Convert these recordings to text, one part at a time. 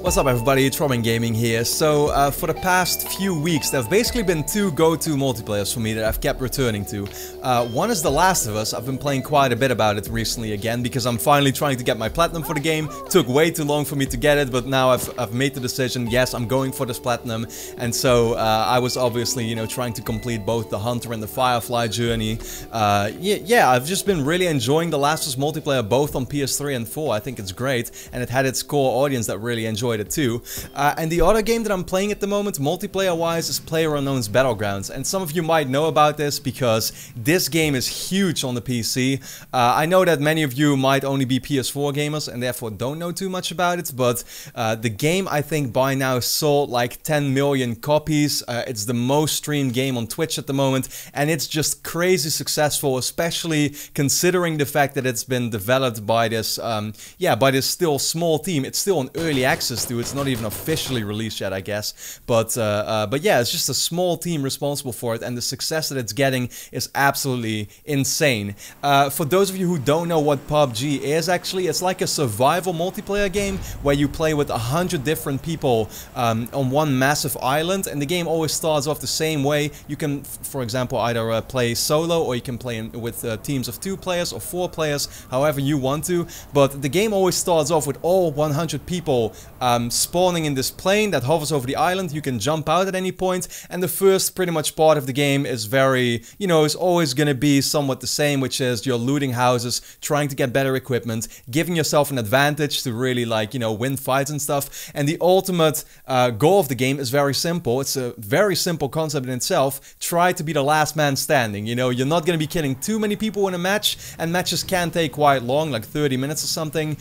What's up everybody, it's Robin Gaming here. So for the past few weeks there have basically been two go-to multiplayers for me that I've kept returning to. One is The Last of Us. I've been playing quite a bit about it recently again because I'm finally trying to get my platinum for the game. Took way too long for me to get it, but now I've made the decision, yes, I'm going for this platinum. And so I was obviously, you know, trying to complete both the Hunter and the Firefly journey. Yeah, I've just been really enjoying The Last of Us multiplayer both on PS3 and 4. I think it's great, and it had its core audience that really enjoyed it too. And the other game that I'm playing at the moment, multiplayer wise, is PlayerUnknown's Battlegrounds. And some of you might know about this because this game is huge on the PC. I know that many of you might only be PS4 gamers and therefore don't know too much about it, but the game I think by now sold like 10 million copies. It's the most streamed game on Twitch at the moment, and it's just crazy successful, especially considering the fact that it's been developed by this by this still small team. It's still in early access too. It's not even officially released yet, I guess, but yeah, it's just a small team responsible for it, and the success that it's getting is absolutely insane. For those of you who don't know what PUBG is, actually, it's like a survival multiplayer game where you play with 100 different people on one massive island, and the game always starts off the same way. You can, for example, either play solo or you can play with teams of 2 players or 4 players, however you want to, but the game always starts off with all 100 people spawning in this plane that hovers over the island. You can jump out at any point, and the first pretty much part of the game is very, you know, is always gonna be somewhat the same, which is you're looting houses, trying to get better equipment, giving yourself an advantage to really, like, you know, win fights and stuff. And the ultimate goal of the game is very simple. It's a very simple concept in itself. Try to be the last man standing. You know, you're not gonna be killing too many people in a match, and matches can take quite long, like 30 minutes or something.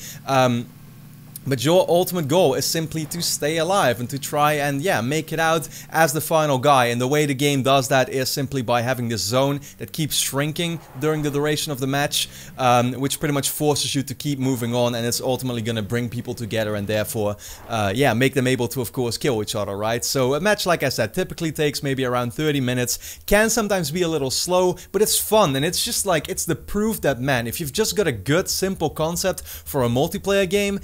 But your ultimate goal is simply to stay alive and to try and, yeah, make it out as the final guy. And the way the game does that is simply by having this zone that keeps shrinking during the duration of the match, which pretty much forces you to keep moving on, and it's ultimately going to bring people together and therefore, yeah, make them able to, of course, kill each other, right? So a match, like I said, typically takes maybe around 30 minutes, can sometimes be a little slow, but it's fun, and it's just like, it's the proof that, man, if you've just got a good, simple concept for a multiplayer game,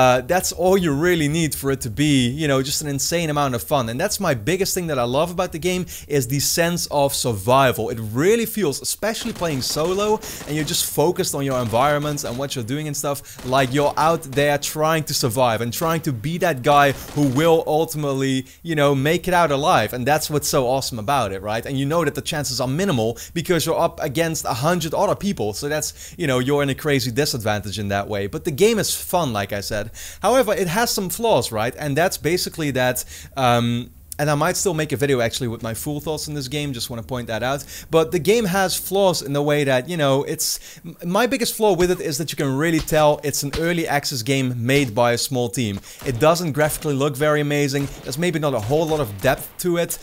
that's all you really need for it to be, you know, just an insane amount of fun. And that's my biggest thing that I love about the game, is the sense of survival. It really feels, especially playing solo, and you're just focused on your environment and what you're doing and stuff, like you're out there trying to survive and trying to be that guy who will ultimately, you know, make it out alive. And that's what's so awesome about it, right? And you know that the chances are minimal because you're up against 100 other people, so that's, you know, you're in a crazy disadvantage in that way. But the game is fun, like I said. However, it has some flaws, right? And that's basically that, and I might still make a video actually with my full thoughts on this game, just want to point that out. But the game has flaws in the way that, you know, it's... My biggest flaw with it is that you can really tell it's an early access game made by a small team. It doesn't graphically look very amazing. There's maybe not a whole lot of depth to it.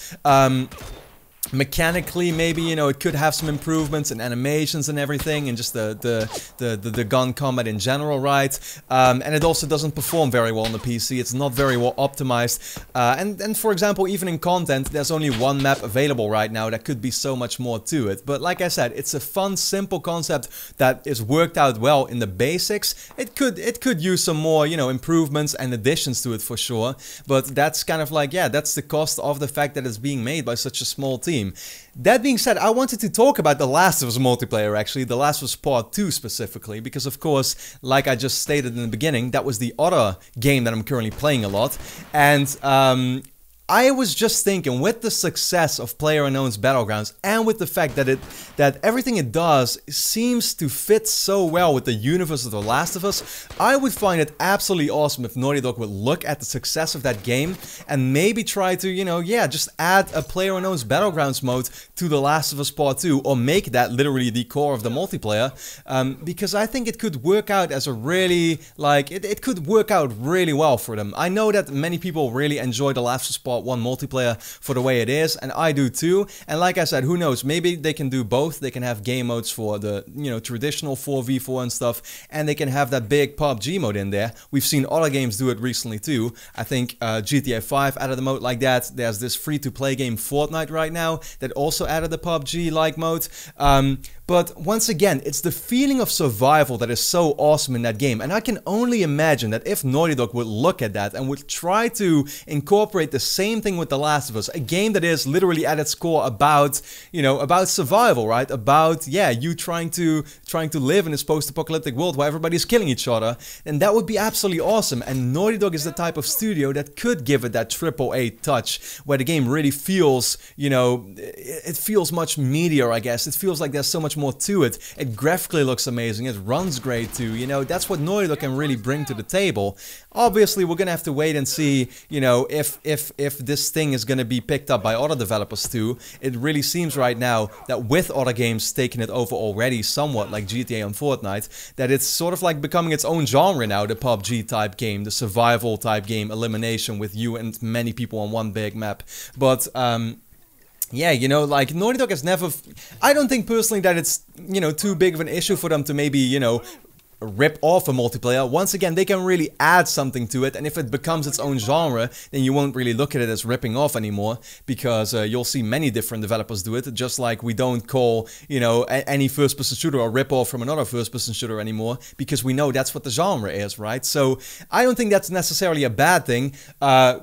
Mechanically, maybe, you know, it could have some improvements in animations and everything, and just the gun combat in general, right? And it also doesn't perform very well on the PC. It's not very well optimized. And for example, even in content, there's only one map available right now. There could be so much more to it. But like I said, it's a fun, simple concept that is worked out well in the basics. It could use some more, you know, improvements and additions to it for sure. But that's kind of like, yeah, that's the cost of the fact that it's being made by such a small team. That being said, I wanted to talk about The Last of Us multiplayer, actually, The Last of Us Part 2 specifically, because of course, like I just stated in the beginning, that was the other game that I'm currently playing a lot, and I was just thinking, with the success of PlayerUnknown's Battlegrounds, and with the fact that everything it does seems to fit so well with the universe of The Last of Us, I would find it absolutely awesome if Naughty Dog would look at the success of that game and maybe try to, you know, yeah, just add a PlayerUnknown's Battlegrounds mode to The Last of Us Part 2, or make that literally the core of the multiplayer, because I think it could work out as a really, like, it could work out really well for them. I know that many people really enjoy The Last of Us Part 1 multiplayer for the way it is, and I do too. And like I said, who knows, maybe they can do both. They can have game modes for the, you know, traditional 4v4 and stuff, and they can have that big PUBG mode in there. We've seen other games do it recently too. I think GTA 5 added a mode like that. There's this free-to-play game Fortnite right now that also added a PUBG-like mode. But once again, it's the feeling of survival that is so awesome in that game. And I can only imagine that if Naughty Dog would look at that and would try to incorporate the same thing with The Last of Us, a game that is literally at its core about, you know, about survival, right? About, yeah, you trying to live in this post-apocalyptic world where everybody's killing each other, and that would be absolutely awesome. And Naughty Dog is the type of studio that could give it that AAA touch, where the game really feels, you know, it feels much meatier, I guess. It feels like there's so much more to it. It graphically looks amazing. It runs great too. You know, that's what Naughty Dog can really bring to the table. Obviously, we're gonna have to wait and see, you know, if this thing is gonna be picked up by other developers too. It really seems right now that with other games taking it over already somewhat, like GTA and Fortnite, that it's sort of like becoming its own genre now, the PUBG type game, the survival type game, elimination with you and many people on one big map. But yeah, you know, like, Naughty Dog has never... I don't think personally that it's, you know, too big of an issue for them to maybe, you know, rip off a multiplayer. Once again, they can really add something to it, and if it becomes its own genre, then you won't really look at it as ripping off anymore, because you'll see many different developers do it, just like we don't call, you know, any first-person shooter a rip-off from another first-person shooter anymore, because we know that's what the genre is, right? So I don't think that's necessarily a bad thing.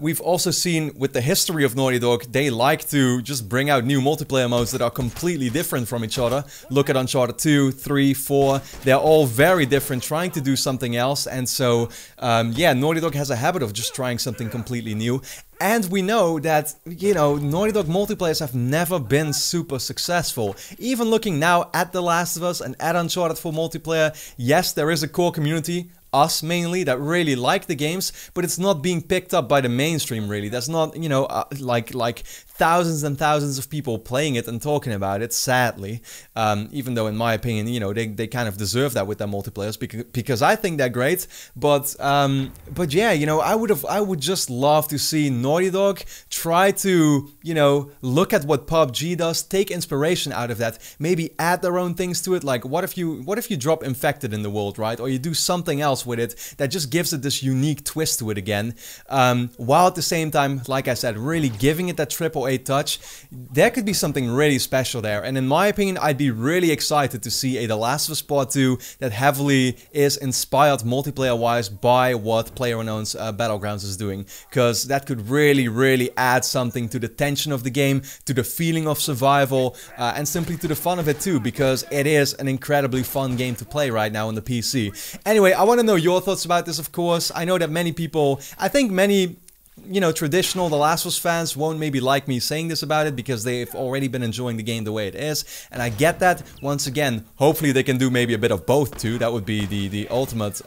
We've also seen with the history of Naughty Dog, they like to just bring out new multiplayer modes that are completely different from each other. Look at Uncharted 2, 3, 4, they're all very different, trying to do something else, and so yeah, Naughty Dog has a habit of just trying something completely new. And we know that, you know, Naughty Dog multiplayers have never been super successful. Even looking now at The Last of Us and at Uncharted 4 multiplayer, yes, there is a core community, us mainly, that really like the games, but it's not being picked up by the mainstream really. There's not, you know, like thousands and thousands of people playing it and talking about it, sadly. Even though in my opinion, you know, they kind of deserve that with their multiplayers, because I think they're great. But yeah, you know, I would just love to see Naughty Dog try to, you know, look at what PUBG does, take inspiration out of that, maybe add their own things to it. Like, what if you drop Infected in the world, right? Or you do something else with it that just gives it this unique twist to it again, while at the same time, like I said, really giving it that AAA touch. There could be something really special there, and in my opinion, I'd be really excited to see a The Last of Us Part 2 that heavily is inspired multiplayer-wise by what PlayerUnknown's Battlegrounds is doing, because that could really add something to the tension of the game, to the feeling of survival, and simply to the fun of it too, because it is an incredibly fun game to play right now on the PC. Anyway, I want to know your thoughts about this, of course. I know that many people, I think many, you know, traditional The Last of Us fans won't maybe like me saying this about it, because they've already been enjoying the game the way it is, and I get that. Once again, hopefully they can do maybe a bit of both too. That would be the ultimate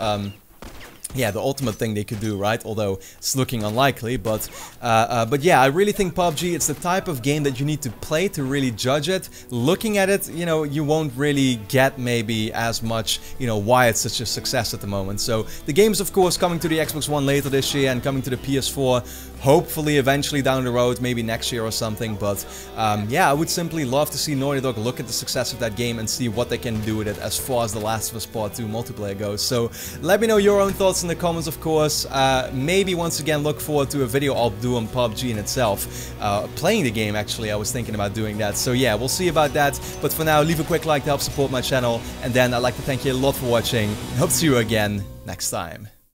yeah, the ultimate thing they could do, right? Although it's looking unlikely, but yeah, I really think PUBG, it's the type of game that you need to play to really judge it. Looking at it, you know, you won't really get maybe as much, you know, why it's such a success at the moment. So the game is of course coming to the Xbox One later this year and coming to the PS4 hopefully eventually down the road, maybe next year or something. But yeah, I would simply love to see Naughty Dog look at the success of that game and see what they can do with it as far as The Last of Us Part 2 multiplayer goes. So let me know your own thoughts in the comments, of course. Maybe once again look forward to a video I'll do on PUBG in itself. Playing the game, actually, I was thinking about doing that. So yeah, we'll see about that. But for now, leave a quick like to help support my channel. And then I'd like to thank you a lot for watching. Hope to see you again next time.